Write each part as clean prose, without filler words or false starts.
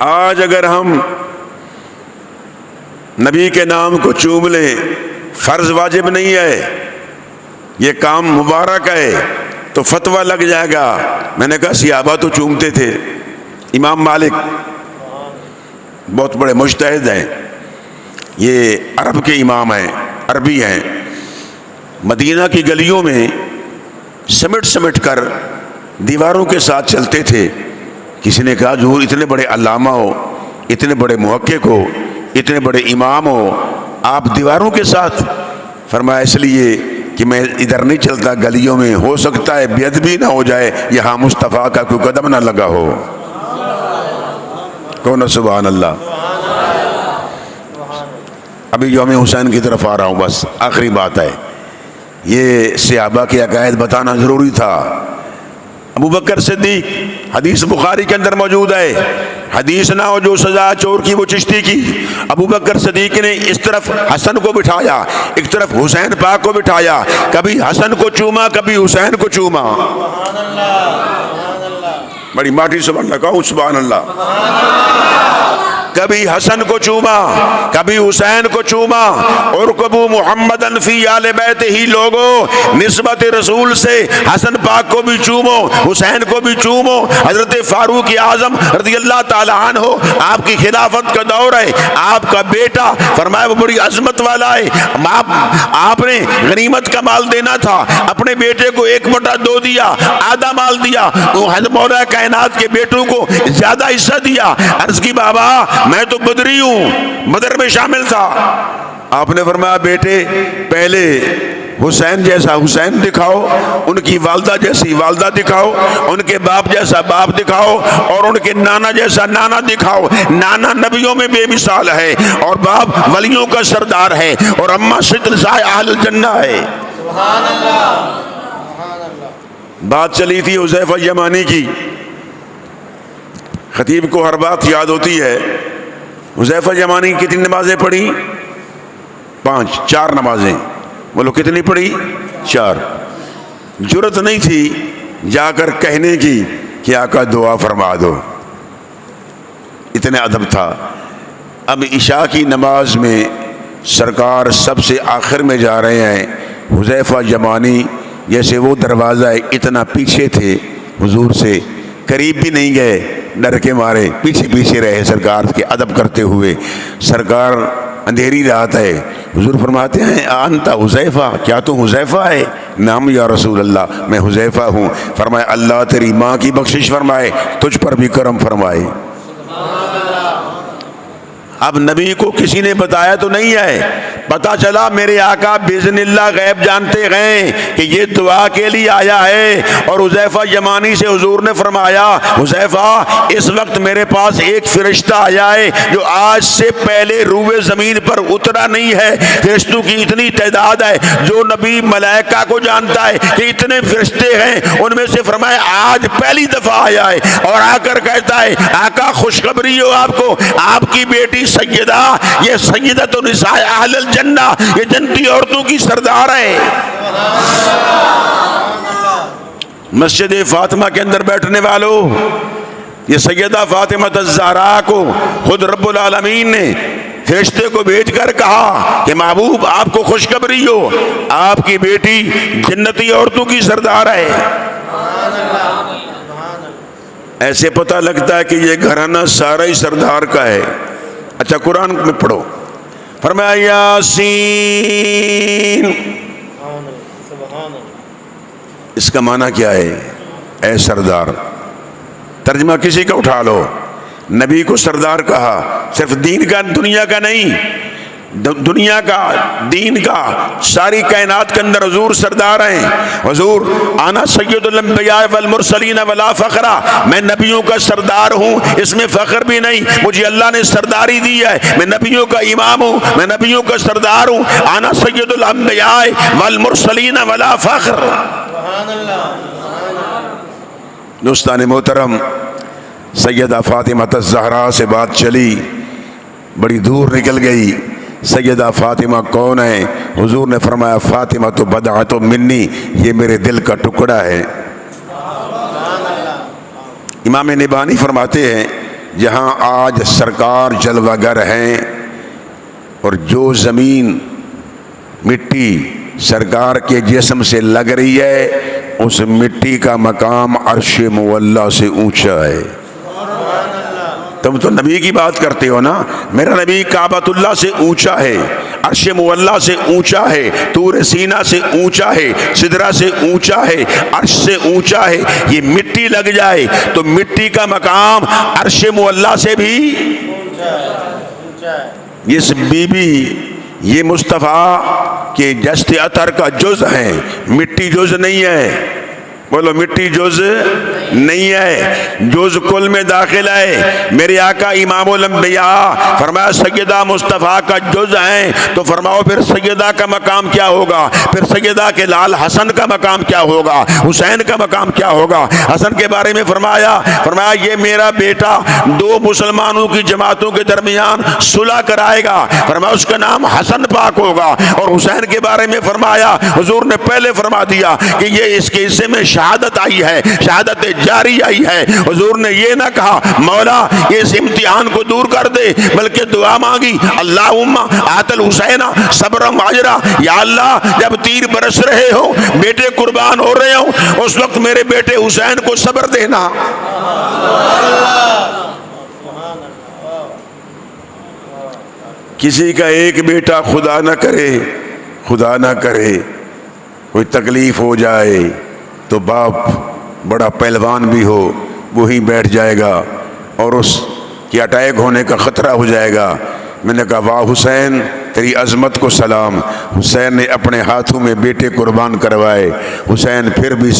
آج اگر ہم نبی کے نام کو چوم لیں، فرض واجب نہیں ہے، یہ کام مبارک ہے، تو فتویٰ لگ جائے گا۔ میں نے کہا صحابہ تو چومتے تھے۔ امام مالک بہت بڑے مجتہد ہیں، یہ عرب کے امام ہیں، عربی ہیں، مدینہ کی گلیوں میں سمٹ سمٹ کر دیواروں کے ساتھ چلتے تھے۔ کسی نے کہا حضور اتنے بڑے علامہ ہو، اتنے بڑے محقق ہو، اتنے بڑے امام ہو، آپ دیواروں کے ساتھ؟ فرمایا اس لیے کہ میں ادھر نہیں چلتا گلیوں میں، ہو سکتا ہے بے ادبی نہ ہو جائے، یہاں مصطفیٰ کا کوئی قدم نہ لگا ہو۔ کون سبحان اللہ۔ ابھی یوم حسین کی طرف آ رہا ہوں، بس آخری بات ہے، یہ صحابہ کے عقائد بتانا ضروری تھا۔ ابو بکر صدیق، حدیث بخاری کے اندر موجود ہے، حدیث نہ ہو جو سزا چور کی وہ چشتی کی۔ ابو بکر صدیق نے اس طرف حسن کو بٹھایا، ایک طرف حسین پاک کو بٹھایا، کبھی حسن کو چوما کبھی حسین کو چوما۔ بڑی ماٹھی سبحان اللہ کہو، سبحان اللہ۔ کبھی حسن کو چوما کبھی حسین کو چوما۔ ارکبوا محمدًا فی آل بیت ہی، لوگوں نسبت رسول سے حسن پاک کو بھی چومو، حسین کو بھی چومو۔ حضرت فاروق اعظم رضی اللہ تعالیٰ عنہ، آپ کی خلافت کا دور ہے، آپ کا بیٹا فرمایا وہ بڑی عظمت والا ہے، آپ نے غنیمت کا مال دینا تھا، اپنے بیٹے کو 1/2 دیا، آدھا مال دیا، مولا کائنات کے بیٹوں کو زیادہ حصہ دیا۔ عرض کی بابا میں تو بدری ہوں، بدر میں شامل تھا۔ آپ نے فرمایا بیٹے پہلے حسین جیسا حسین دکھاؤ، ان کی والدہ جیسی والدہ دکھاؤ، ان کے باپ جیسا باپ دکھاؤ، اور ان کے نانا جیسا نانا دکھاؤ۔ نانا نبیوں میں بے مثال ہے، اور باپ ولیوں کا سردار ہے، اور اماں شترسائے اہل الجنہ ہے۔ سبحان اللہ۔ بات چلی تھی حذیفہ یمانی کی، خطیب کو ہر بات یاد ہوتی ہے۔ حذیفہ یمانی کتنی نمازیں پڑھی؟ 5، 4 نمازیں۔ بولو کتنی پڑھی؟ 4۔ جرت نہیں تھی جا کر کہنے کی کہ آقا دعا فرما دو، اتنے ادب تھا۔ اب عشاء کی نماز میں سرکار سب سے آخر میں جا رہے ہیں، حذیفہ یمانی جیسے وہ دروازہ ہے اتنا پیچھے تھے، حضور سے قریب بھی نہیں گئے، ڈر کے مارے پیچھے پیچھے رہے سرکار کے ادب کرتے ہوئے۔ سرکار اندھیری رات ہے، حضور فرماتے ہیں انت حذیفہ، کیا تو حذیفہ ہے؟ نام یا رسول اللہ، میں حذیفہ ہوں۔ فرمایا اللہ تیری ماں کی بخشش فرمائے، تجھ پر بھی کرم فرمائے۔ اب نبی کو کسی نے بتایا تو نہیں ہے، پتا چلا میرے آقا باذن اللہ غیب جانتے گئے کہ یہ دعا کے لیے آیا ہے۔ اور حذیفہ یمانی سے حضور نے فرمایا حذیفہ اس وقت میرے پاس ایک فرشتہ آیا ہے جو آج سے پہلے روئے زمین پر اترا نہیں ہے۔ فرشتوں کی اتنی تعداد ہے، جو نبی ملائکہ کو جانتا ہے کہ اتنے فرشتے ہیں، ان میں سے فرمایا آج پہلی دفعہ آیا ہے، اور آ کر کہتا ہے آقا خوشخبری ہو آپ کو، آپ کی بیٹی سیدہ، یہ سیدۃ نساء اہل الجنہ، یہ جنتی عورتوں کی سردار ہے۔ مسجد فاطمہ کے اندر بیٹھنے والوں، یہ سیدہ فاطمہ الزہراء کو خود رب العالمین نے فرشتے کو بھیج کر کہا کہ محبوب آپ کو خوشخبری ہو، آپ کی بیٹی جنتی عورتوں کی سردار ہے۔ ایسے پتہ لگتا ہے کہ یہ گھرانہ سارا ہی سردار کا ہے۔ اچھا قرآن میں پڑھو، فرمایا یاسین، اس کا معنی کیا ہے؟ اے سردار۔ ترجمہ کسی کا اٹھا لو، نبی کو سردار کہا، صرف دین کا دنیا کا نہیں، دنیا کا دین کا ساری کائنات کے اندر حضور سردار ہیں۔ حضور انا سید الانبیاء والمرسلین ولا فخر، میں نبیوں کا سردار ہوں، اس میں فخر بھی نہیں، مجھے اللہ نے سرداری دی ہے، میں نبیوں کا امام ہوں، میں نبیوں کا سردار ہوں۔ انا سید الانبیاء والمرسلین ولا فخر۔ سبحان اللہ۔ دوستان محترم، سیدہ فاطمہ الزہراء سے بات چلی، بڑی دور نکل گئی۔ سیدہ فاطمہ کون ہے؟ حضور نے فرمایا فاطمہ تو بضعۃ منی، یہ میرے دل کا ٹکڑا ہے۔ امام نبہانی فرماتے ہیں جہاں آج سرکار جلوہ گر ہیں اور جو زمین مٹی سرکار کے جسم سے لگ رہی ہے اس مٹی کا مقام عرش مولا سے اونچا ہے۔ تم تو نبی کی بات کرتے ہو نا، میرا نبی کعبۃ اللہ سے اونچا ہے، عرش مولا سے اونچا ہے، طور سینہ سے اونچا ہے، سدرہ سے اونچا ہے، عرش سے اونچا ہے۔ یہ مٹی لگ جائے تو مٹی کا مقام عرش مولا سے بھی اس بی بی یہ مصطفیٰ کے جست عطر کا جز ہے، مٹی جز نہیں ہے۔ بولو مٹی جز نہیں ہے، جز کل میں داخل ہے۔ میرے آقا امام الانبیاء فرمایا سیدہ مصطفیٰ کا جز ہیں، تو فرماؤ پھر سیدہ کا مقام کیا ہوگا؟ پھر سیدہ کے لال حسن کا مقام کیا ہوگا؟ حسین کا مقام کیا ہوگا؟ حسن کے بارے میں فرمایا یہ میرا بیٹا دو مسلمانوں کی جماعتوں کے درمیان صلح کرائے گا، فرمایا اس کا نام حسن پاک ہوگا۔ اور حسین کے بارے میں فرمایا، حضور نے پہلے فرما دیا کہ یہ اس کے حصے میں شہادت آئی ہے، شہادت جاری آئی ہے۔ حضور نے یہ نہ کہا مولا اس امتحان کو دور کر دے، بلکہ دعا مانگی اللہم آت الحسین صبرا واجرا، یا اللہ جب تیر برس رہے ہو، بیٹے قربان ہو رہے ہو، اس وقت میرے بیٹے حسین کو صبر دینا۔ کسی کا ایک بیٹا خدا نہ کرے کوئی تکلیف ہو جائے تو باپ بڑا پہلوان بھی ہو وہی بیٹھ جائے گا اور اس کی اٹیک ہونے کا خطرہ ہو جائے گا۔ میں نے کہا واہ حسین تیری عظمت کو سلام۔ حسین نے اپنے ہاتھوں میں بیٹے قربان کروائے، حسین پھر بھی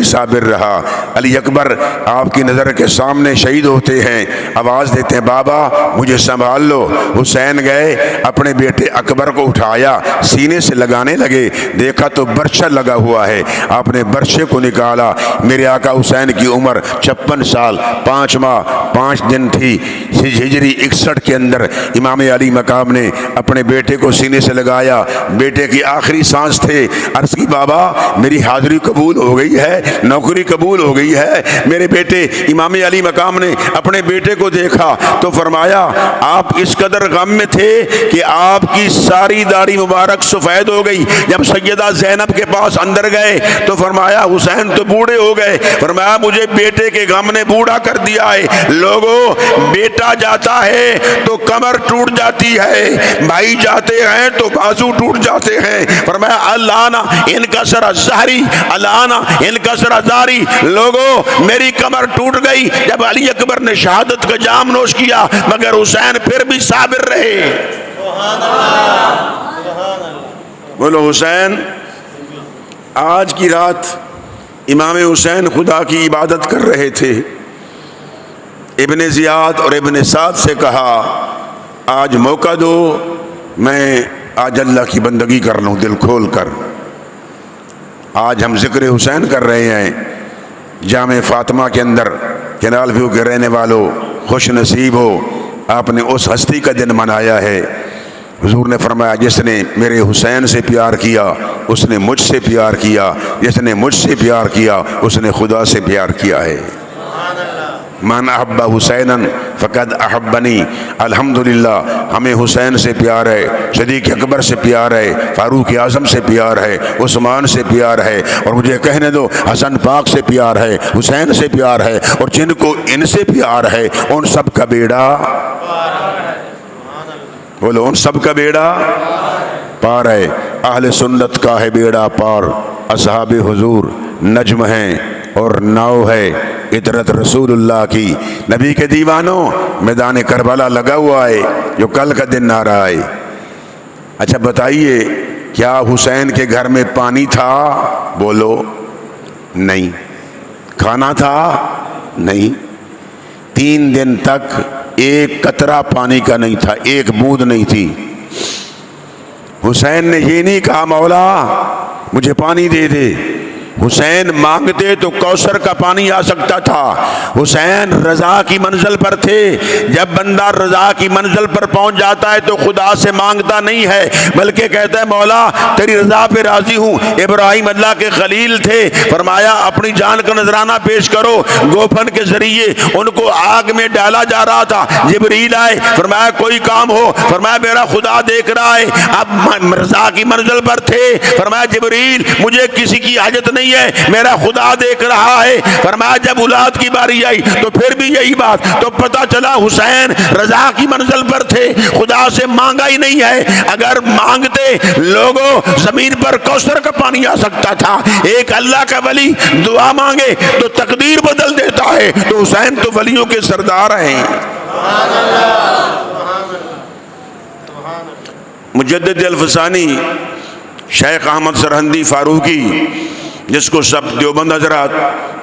صابر رہا۔ علی اکبر آپ کی نظر کے سامنے شہید ہوتے ہیں، آواز دیتے ہیں بابا مجھے سنبھال لو۔ حسین گئے اپنے بیٹے اکبر کو اٹھایا، سینے سے لگانے لگے، دیکھا تو برچہ لگا ہوا ہے، آپ نے برچے کو نکالا۔ میرے آقا حسین کی عمر 56 سال 5 ماہ 5 دن تھی، ہجری 61 کے اندر امام علی مقام نے اپنے بیٹے کو سینے سے لگایا، بیٹے کی آخری سانس تھے، عرض کی بابا میری حاضری قبول ہو گئی ہے، نوکری قبول ہو گئی ہے۔ میرے بیٹے امام علی مقام نے اپنے بیٹے کو دیکھا تو فرمایا آپ اس قدر غم میں تھے کہ آپ کی ساری داڑھی مبارک سفید ہو گئی۔ جب سیدہ زینب کے پاس اندر گئے تو فرمایا حسین تو بوڑھے ہو گئے، فرمایا مجھے بیٹے کے غم نے بوڑھا کر دیا ہے۔ لوگوں بیٹا جاتا ہے تو کمر ٹوٹ جاتی ہے، بھائی جاتے ہیں تو بازو ٹوٹ جاتے ہیں۔ فرمایا الانا انکسر ظہری، الانا انکسر ظہری۔ لوگوں میری کمر ٹوٹ گئی جب علی اکبر نے شہادت کا جام نوش کیا، مگر حسین پھر بھی صابر رہے۔ بولو حسین۔ آج کی رات امام حسین خدا کی عبادت کر رہے تھے، ابن زیاد اور ابن سعد سے کہا آج موقع دو، میں آج اللہ کی بندگی کر لوں دل کھول کر۔ آج ہم ذکر حسین کر رہے ہیں جامع فاطمہ کے اندر۔ کینال ویو کے رہنے والوں خوش نصیب ہو، آپ نے اس ہستی کا دن منایا ہے۔ حضور نے فرمایا جس نے میرے حسین سے پیار کیا اس نے مجھ سے پیار کیا، جس نے مجھ سے پیار کیا اس نے خدا سے پیار کیا ہے۔ من احب حسینا فقد احبنی۔ الحمدللہ ہمیں حسین سے پیار ہے، صدیق اکبر سے پیار ہے، فاروق اعظم سے پیار ہے، عثمان سے پیار ہے، اور مجھے کہنے دو حسن پاک سے پیار ہے، حسین سے پیار ہے، اور جن کو ان سے پیار ہے ان سب کا بیڑا، بولو ان سب کا بیڑا پار ہے۔ اہل سنت کا ہے بیڑا پار، اصحاب حضور نجم ہیں اور ناؤ ہے عطرت رسول اللہ کی۔ نبی کے دیوانوں میدان کربلا لگا ہوا ہے جو کل کا دن آ رہا ہے۔ اچھا بتائیے کیا حسین کے گھر میں پانی تھا؟ بولو نہیں۔ کھانا تھا؟ نہیں۔ 3 دن تک ایک قطرہ پانی کا نہیں تھا، ایک بوند نہیں تھی۔ حسین نے یہ نہیں کہا مولا مجھے پانی دے دے، حسین مانگتے تو کوثر کا پانی آ سکتا تھا۔ حسین رضا کی منزل پر تھے۔ جب بندہ رضا کی منزل پر پہنچ جاتا ہے تو خدا سے مانگتا نہیں ہے، بلکہ کہتا ہے مولا تیری رضا پہ راضی ہوں۔ ابراہیم اللہ کے خلیل تھے، فرمایا اپنی جان کا نذرانہ پیش کرو۔ گوپن کے ذریعے ان کو آگ میں ڈالا جا رہا تھا، جبریل آئے، فرمایا کوئی کام ہو، فرمایا میرا خدا دیکھ رہا ہے۔ اب رضا کی منزل پر تھے، فرمایا جبریل مجھے کسی کی حاجت نہیں ہے، میرا خدا دیکھ رہا ہے۔ فرمایا جب اولاد کی باری آئی تو پھر بھی یہی بات، تو پتہ چلا حسین رضا کی منزل پر تھے، خدا سے مانگا ہی نہیں ہے۔ اگر مانگتے لوگوں زمین پر کوثر کا پانی آ سکتا تھا۔ ایک اللہ کا ولی دعا مانگے تو تقدیر بدل دیتا ہے، تو حسین تو ولیوں کے سردار ہیں۔ مجدد الفسانی شیخ احمد سرہندی فاروقی، جس کو سب دیوبند حضرات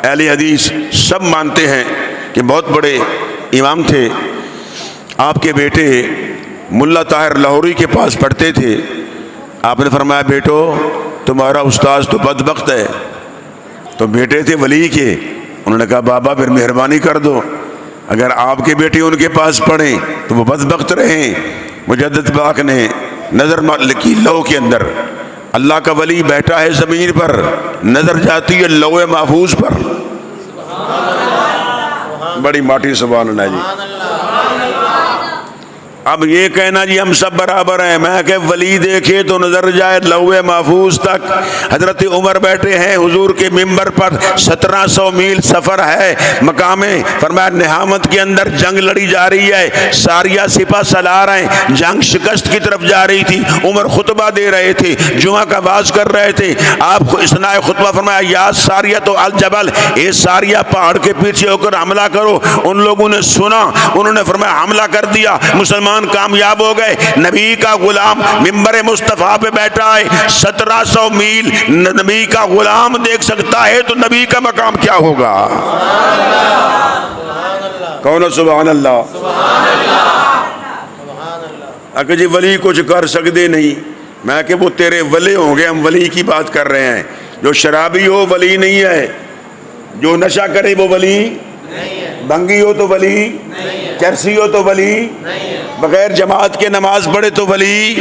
اہل حدیث سب مانتے ہیں کہ بہت بڑے امام تھے، آپ کے بیٹے ملا طاہر لاہوری کے پاس پڑھتے تھے۔ آپ نے فرمایا بیٹو تمہارا استاذ تو بدبخت ہے۔ تو بیٹے تھے ولی کے، انہوں نے کہا بابا پھر مہربانی کر دو، اگر آپ کے بیٹے ان کے پاس پڑھیں تو وہ بدبخت رہیں۔ مجدد پاک نے نظر لکھی لوح کے اندر، اللہ کا ولی بیٹھا ہے زمین پر، نظر جاتی ہے لوح محفوظ پر۔ بڑی ماٹی سبحان اللہ جی۔ اب یہ کہنا جی ہم سب برابر ہیں، میں کہ ولی دیکھے تو نظر جائے لوح محفوظ تک۔ حضرت عمر بیٹھے ہیں حضور کے ممبر پر، 1700 میل سفر ہے، مقام فرمایا نہامت کے اندر جنگ لڑی جا رہی ہے، ساریہ سپہ سالار ہیں، جنگ شکست کی طرف جا رہی تھی۔ عمر خطبہ دے رہے تھے، جمعہ کا واعظ کر رہے تھے۔ آپ اثناء خطبہ فرمایا یا ساریہ تو الجبل، اے ساریہ پہاڑ کے پیچھے ہو کر حملہ کرو۔ ان لوگوں نے سنا، انہوں نے فرمایا حملہ کر دیا، مسلمان کامیاب ہو گئے۔ نبی کا غلام ممبر مصطفیٰ پہ بیٹھا ہے، 1700 میل نبی کا غلام دیکھ سکتا ہے تو نبی کا مقام کیا ہوگا؟ کون سبحان اللہ؟ اگر جی ولی کچھ کر سکتے نہیں، میں کہ وہ تیرے ولی ہوں گے، ہم ولی کی بات کر رہے ہیں۔ جو شرابی ہو ولی نہیں ہے، جو نشہ کرے وہ ولی بھنگی ہو تو ولی، چرسی ہو تو ولی، بغیر جماعت کے نماز پڑھے تو ولی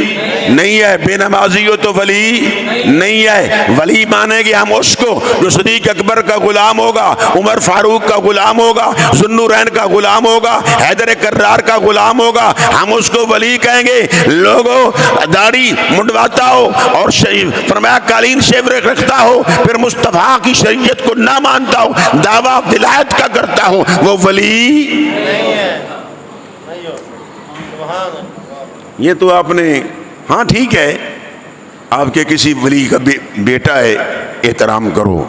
نہیں ہے، بے نمازی ہو تو ولی نہیں ہے۔ ولی مانے گے ہم اس کو جو صدیق اکبر کا غلام ہوگا، عمر فاروق کا غلام ہوگا، ذوالنورین کا غلام ہوگا، حیدر کرار کا غلام ہوگا، ہم اس کو ولی کہیں گے۔ لوگوں داڑھی منڈواتا ہو اور فرمایا قالین شیور رکھتا ہو، پھر مصطفیٰ کی شریعت کو نہ مانتا ہو، دعویٰ ولایت کا کرتا ہو، وہ ولی نہیں ہے۔ یہ تو آپ نے، ہاں ٹھیک ہے آپ کے کسی ولی کا بیٹا ہے احترام کرو،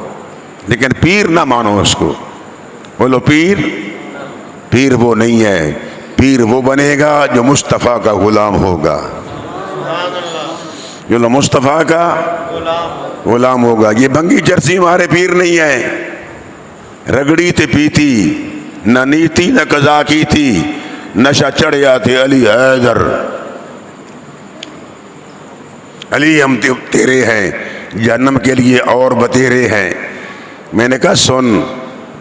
لیکن پیر نہ مانو اس کو۔ بولو پیر وہ نہیں ہے، پیر وہ بنے گا جو مصطفیٰ کا غلام ہوگا، جو مصطفیٰ کا غلام ہوگا۔ یہ بھنگی چرسی ہمارے پیر نہیں ہے، رگڑی تے پیتی نہ نیتی نہ قضا کی تھی، نشہ چڑھیا تھے علی حیدر، علی ہم تیرے ہیں، جہنم کے لیے اور بتیرے ہیں۔ میں نے کہا سن،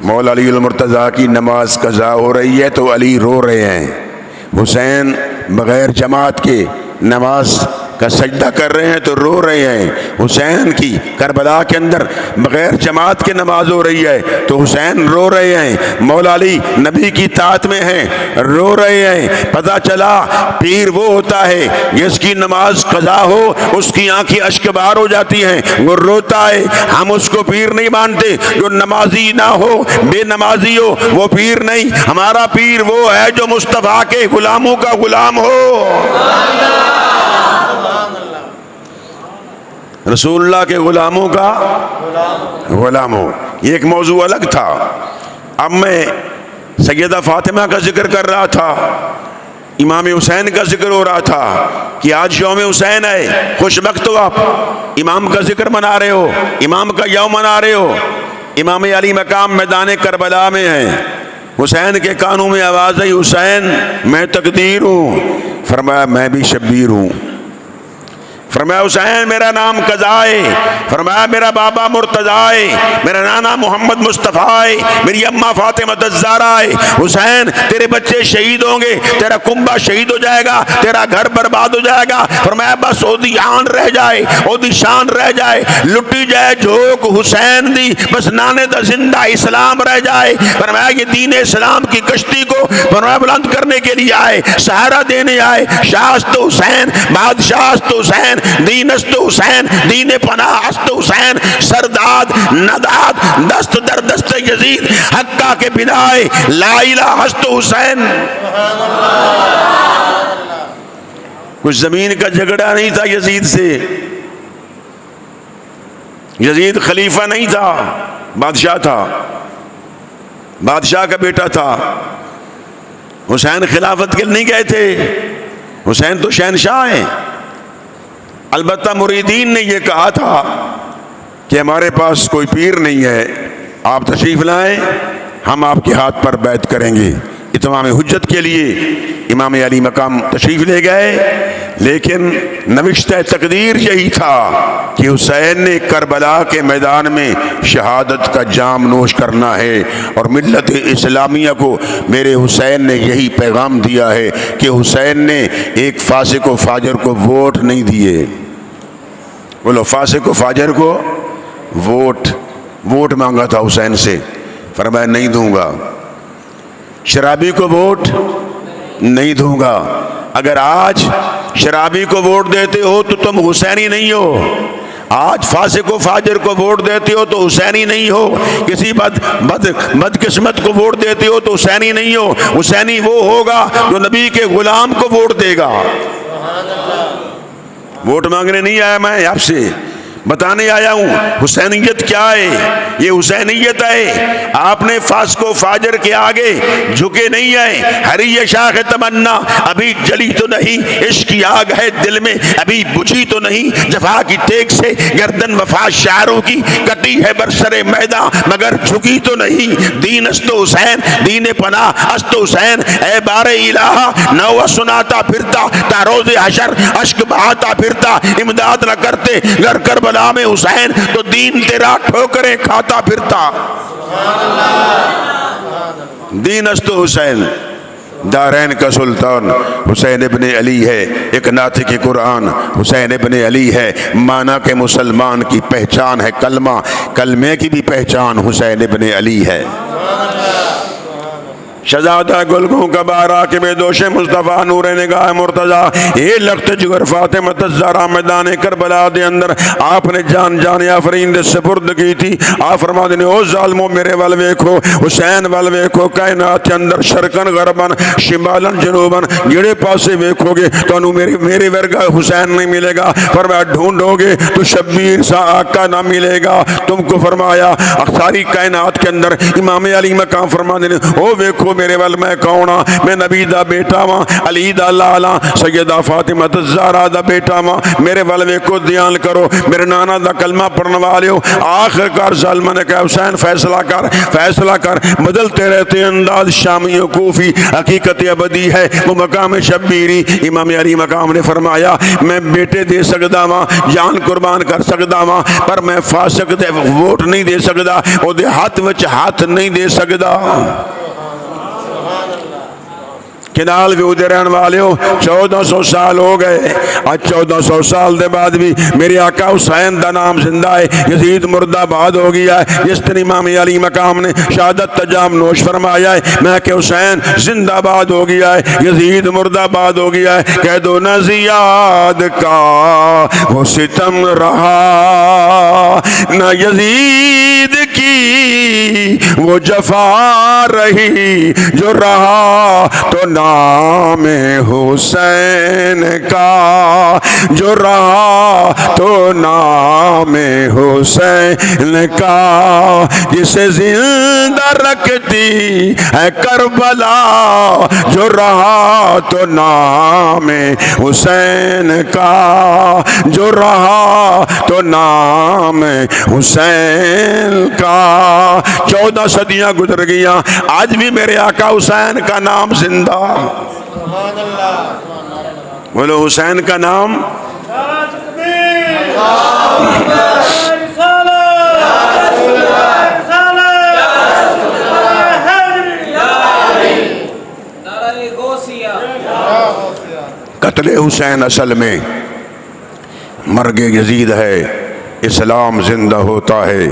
مولا علی المرتضیٰ کی نماز قضا ہو رہی ہے تو علی رو رہے ہیں، حسین بغیر جماعت کے نماز کا سجدہ کر رہے ہیں تو رو رہے ہیں۔ حسین کی کربلا کے اندر بغیر جماعت کے نماز ہو رہی ہے تو حسین رو رہے ہیں۔ مولا علی نبی کی طاعت میں ہیں، رو رہے ہیں۔ پتہ چلا پیر وہ ہوتا ہے جس کی نماز قضا ہو اس کی آنکھیں اشک بار ہو جاتی ہیں، وہ روتا ہے۔ ہم اس کو پیر نہیں مانتے جو نمازی نہ ہو، بے نمازی ہو، وہ پیر نہیں۔ ہمارا پیر وہ ہے جو مصطفیٰ کے غلاموں کا غلام ہو، رسول اللہ کے غلاموں کا غلام ہو۔ یہ ایک موضوع الگ تھا۔ اب میں سیدہ فاطمہ کا ذکر کر رہا تھا، امام حسین کا ذکر ہو رہا تھا کہ آج یوم حسین ہے، خوش بخت ہو آپ، امام کا ذکر منا رہے ہو، امام کا یوم منا رہے ہو۔ امام علی مقام میدان کربلا میں ہے، حسین کے کانوں میں آواز آئی حسین میں تقدیر ہوں، فرمایا میں بھی شبیر ہوں۔ فرمایا حسین میرا نام قضا ہے، فرمایا میرا بابا مرتضیٰ ہے، میرا نانا محمد مصطفیٰ ہے، میری اماں فاطمہ الزہرا ہے۔ حسین تیرے بچے شہید ہوں گے، تیرا کنبہ شہید ہو جائے گا، تیرا گھر برباد ہو جائے گا۔ فرمایا بس اودی آن رہ جائے، اودی شان رہ جائے، لٹی جائے جھوک حسین دی، بس نانے دا زندہ اسلام رہ جائے۔ فرمایا یہ دین اسلام کی کشتی کو فرمایا بلند کرنے کے لیے آئے، سہارا دینے آئے۔ شاست حسین، بادشاہ است حسین، دین است حسین، دین پناہ است حسین، سرداد نداد دست در دست یزید، حقہ کے بنائے لا الہ است حسین۔ کچھ زمین کا جھگڑا نہیں تھا یزید سے، یزید خلیفہ نہیں تھا، بادشاہ تھا، بادشاہ کا بیٹا تھا۔ حسین خلافت کے نہیں گئے تھے، حسین تو شہنشاہ ہیں۔ البتہ مریدین نے یہ کہا تھا کہ ہمارے پاس کوئی پیر نہیں ہے، آپ تشریف لائیں، ہم آپ کے ہاتھ پر بیعت کریں گے۔ اتمام حجت کے لیے امام علی مقام تشریف لے گئے، لیکن نوشتہ تقدیر یہی تھا کہ حسین نے کربلا کے میدان میں شہادت کا جام نوش کرنا ہے، اور ملت اسلامیہ کو میرے حسین نے یہی پیغام دیا ہے کہ حسین نے ایک فاسق و فاجر کو ووٹ نہیں دیے۔ بولو، فاسق و فاجر کو ووٹ مانگا تھا حسین سے، فرمایا نہیں دوں گا۔ شرابی کو ووٹ نہیں دوں گا۔ اگر آج شرابی کو ووٹ دیتے ہو تو تم حسینی نہیں ہو، آج فاسق و فاجر کو ووٹ دیتے ہو تو حسینی نہیں ہو، کسی بد قسمت کو ووٹ دیتے ہو تو حسینی نہیں ہو۔ حسینی وہ ہوگا جو نبی کے غلام کو ووٹ دے گا۔ ووٹ مانگنے نہیں آیا میں آپ سے، بتانے آیا ہوں حسینیت کیا ہے۔ یہ حسینیت ہے، آپ نے فاسق و فاجر کے آگے جھکے نہیں ہیں۔ ہری شاخ تمنا ابھی جلی تو نہیں، عشق کی آگ ہے دل میں ابھی بجھی تو نہیں، جفا کی ٹیک سے گردن وفا شعروں کی کٹی ہے برسر میداں مگر جھکی تو نہیں۔ دین است حسین، دین پناہ است حسین، اے بار الہ نو سناتا پھرتا تا روز حشر، اشک بہاتا پھرتا امداد نہ کرتے گر کربلا میں حسین، تو دین تیرا ٹھوکریں کھاتا پھرتا۔ دین است حسین، دارین کا سلطان حسین ابن علی ہے، ایک ناطق قرآن حسین ابن علی ہے، مانا کہ مسلمان کی پہچان ہے کلمہ، کلمے کی بھی پہچان حسین ابن علی ہے۔ شہزادہ گلگوں کا بارہ کے بے دوش مصطفیٰ نور نگاہ مرتضیٰ، یہ لخت جگر فاطمہ الزہرا میدان کربلا دے اندر آپ نے جان آفرین دے سپرد کی تھی۔ آپ فرما دینے او ظالمو میرے ول ویکھو، حسین ول ویکھو، کائنات کے اندر شرقن غربن شمالن جنوبن جڑے پاسے ویکھو گے تو انہوں میرے ورگا حسین نہیں ملے گا۔ فرمایا ڈھونڈو گے تو شبیر سا آقا نہ ملے گا تم کو۔ فرمایا ساری کائنات کے اندر امام علی مقام فرما دینے او ویکھو میرے ول میں کونا، میں نبی دا بیٹا واں، علی دا لالا، سیدہ فاطمہ الزہرا دا بیٹا واں، میرے ول ویکھو دھیان کرو، میرے نانا دا کلمہ پڑھنے والیو۔ آخر کار ظالمہ نے کہا حسین فیصلہ کر، بدلتے رہتے انداز شامی و کوفی، حقیقت ابدی ہے وہ مقام شبیری۔ امام علی مقام نے فرمایا میں بیٹے دے سکدا واں، جان قربان کر سکدا واں، پر میں فاسق دے ووٹ نہیں دے سکدا، او دے ہاتھ وچ ہاتھ نہیں دے سکدا۔ کنال بھی ادھر رہن والے ہو 1400 سال ہو گئے، آج 1400 سال دے بعد بھی میرے آقا حسین دا نام زندہ ہے۔ یزید مردہ باد ہو گیا ہے، جس دن امام علی مقام نے شہادت تجام نوش فرمایا ہے، میں کہ حسین زندہ باد ہو گیا ہے، یزید مردہ باد ہو گیا ہے۔ کہہ دو نہ زیاد کا وہ ستم رہا، نہ یزید کی وہ جفا رہی، جو رہا تو نام حسین کا، جو رہا تو نام حسین کا، جسے زندہ رکھتی ہے کربلا، جو رہا تو نام حسین کا، جو رہا تو نام حسین کا۔ 14 صدیاں گزر گیا، آج بھی میرے آقا حسین کا نام زندہ۔ بولو حسین کا نام، قتل حسین اصل میں مرگ یزید ہے، اسلام زندہ ہوتا ہے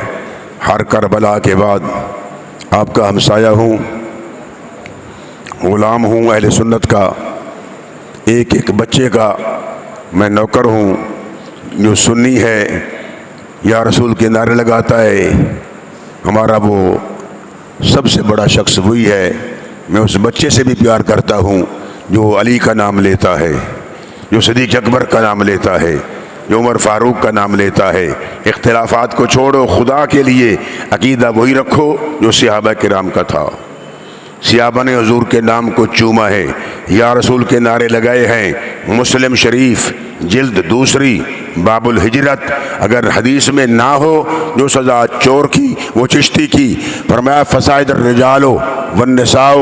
ہر کربلا کے بعد۔ آپ کا ہمسایہ ہوں، غلام ہوں اہل سنت کا، ایک ایک بچے کا میں نوکر ہوں، جو سنی ہے یا رسول کے نعرے لگاتا ہے، ہمارا وہ سب سے بڑا شخص وہی ہے۔ میں اس بچے سے بھی پیار کرتا ہوں جو علی کا نام لیتا ہے، جو صدیق اکبر کا نام لیتا ہے، جو عمر فاروق کا نام لیتا ہے۔ اختلافات کو چھوڑو، خدا کے لیے عقیدہ وہی رکھو جو صحابہ کرام کا تھا۔ صحابہ نے حضور کے نام کو چوما ہے، یا رسول کے نعرے لگائے ہیں۔ مسلم شریف جلد 2 باب الہجرت، اگر حدیث میں نہ ہو جو سزا چور کی وہ چشتی کی، فرمایا فسائد الرجال والنساء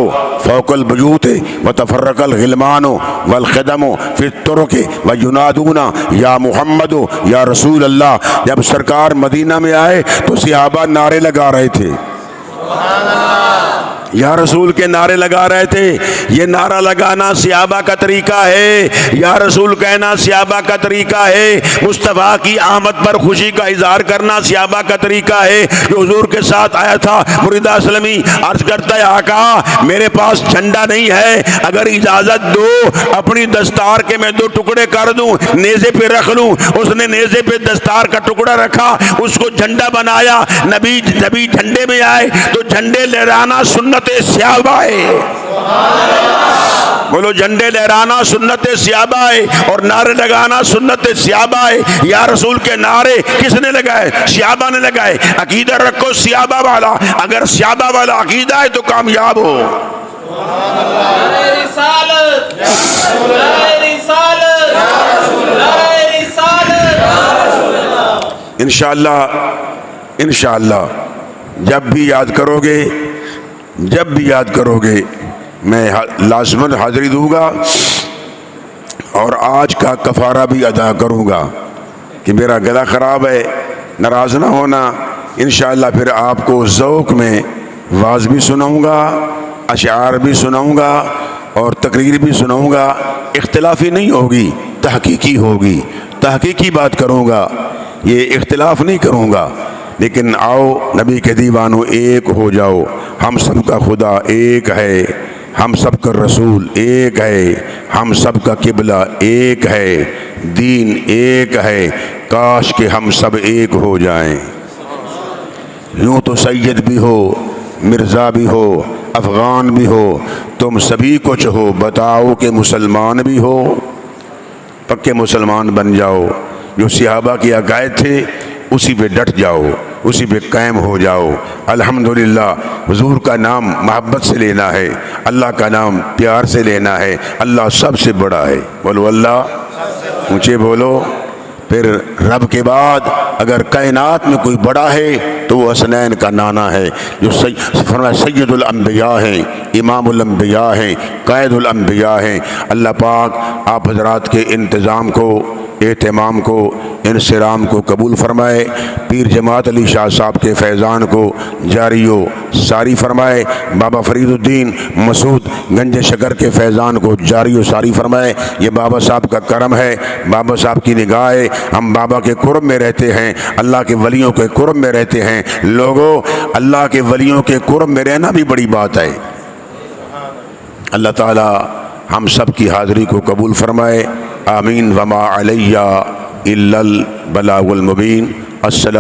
فوق البیوت وتفرق الغلمان والخدم فی الطرق وینادون یا محمد یا رسول اللہ۔ جب سرکار مدینہ میں آئے تو صحابہ نعرے لگا رہے تھے، یا رسول کے نعرے لگا رہے تھے۔ یہ نعرہ لگانا صحابہ کا طریقہ ہے، یا رسول کہنا صحابہ کا طریقہ ہے، مصطفیٰ کی آمد پر خوشی کا اظہار کرنا صحابہ کا طریقہ ہے۔ جو حضور کے ساتھ آیا تھا مریدہ اسلمی عرض کرتا ہے آقا میرے پاس جھنڈا نہیں ہے، اگر اجازت دو اپنی دستار کے میں 2 ٹکڑے کر دوں، نیزے پہ رکھ لوں۔ اس نے نیزے پہ دستار کا ٹکڑا رکھا، اس کو جھنڈا بنایا۔ نبی جھنڈے میں آئے تو جھنڈے لہرانا سنت صحابہ ہے۔ بولو جھنڈے لہرانا سنت صحابہ ہے، اور نعرے لگانا سنت صحابہ ہے۔ یا رسول کے نعرے کس نے لگائے؟ صحابہ نے لگائے۔ عقیدہ رکھو صحابہ والا، اگر صحابہ والا عقیدہ ہے تو کامیاب ہو۔ انشاءاللہ جب بھی یاد کرو گے میں لازماً حاضری دوں گا، اور آج کا کفارہ بھی ادا کروں گا کہ میرا گلا خراب ہے، ناراض نہ ہونا۔ انشاءاللہ پھر آپ کو ذوق میں واعظ بھی سناؤں گا، اشعار بھی سناؤں گا، اور تقریر بھی سناؤں گا۔ اختلافی نہیں ہوگی، تحقیقی ہوگی، تحقیقی بات کروں گا، یہ اختلاف نہیں کروں گا۔ لیکن آؤ نبی کے دیوانوں ایک ہو جاؤ، ہم سب کا خدا ایک ہے، ہم سب کا رسول ایک ہے، ہم سب کا قبلہ ایک ہے، دین ایک ہے، کاش کہ ہم سب ایک ہو جائیں۔ یوں تو سید بھی ہو، مرزا بھی ہو، افغان بھی ہو، تم سبھی کچھ ہو، بتاؤ کہ مسلمان بھی ہو۔ پکے مسلمان بن جاؤ، جو صحابہ کے عقائد تھے اسی پہ ڈٹ جاؤ، اسی پہ قائم ہو جاؤ۔ الحمدللہ حضور کا نام محبت سے لینا ہے، اللہ کا نام پیار سے لینا ہے۔ اللہ سب سے بڑا ہے، بولو اللہ، اونچے بولو۔ پھر رب کے بعد اگر کائنات میں کوئی بڑا ہے تو وہ حسنین کا نانا ہے، جو فرمایا سید الانبیاء ہیں، امام الانبیاء ہیں، قائد الانبیاء ہیں۔ اللہ پاک آپ حضرات کے انتظام کو، اہتمام کو، انصرام کو قبول فرمائے۔ پیر جماعت علی شاہ صاحب کے فیضان کو جاری و ساری فرمائے۔ بابا فرید الدین مسعود گنج شکر کے فیضان کو جاری و ساری فرمائے۔ یہ بابا صاحب کا کرم ہے، بابا صاحب کی نگاہ ہے۔ ہم بابا کے قرب میں رہتے ہیں، اللہ کے ولیوں کے قرب میں رہتے ہیں۔ لوگوں، اللہ کے ولیوں کے قرب میں رہنا بھی بڑی بات ہے۔ اللہ تعالی ہم سب کی حاضری کو قبول فرمائے، آمین۔ وما علیہ الا البلاغ المبین۔ السلام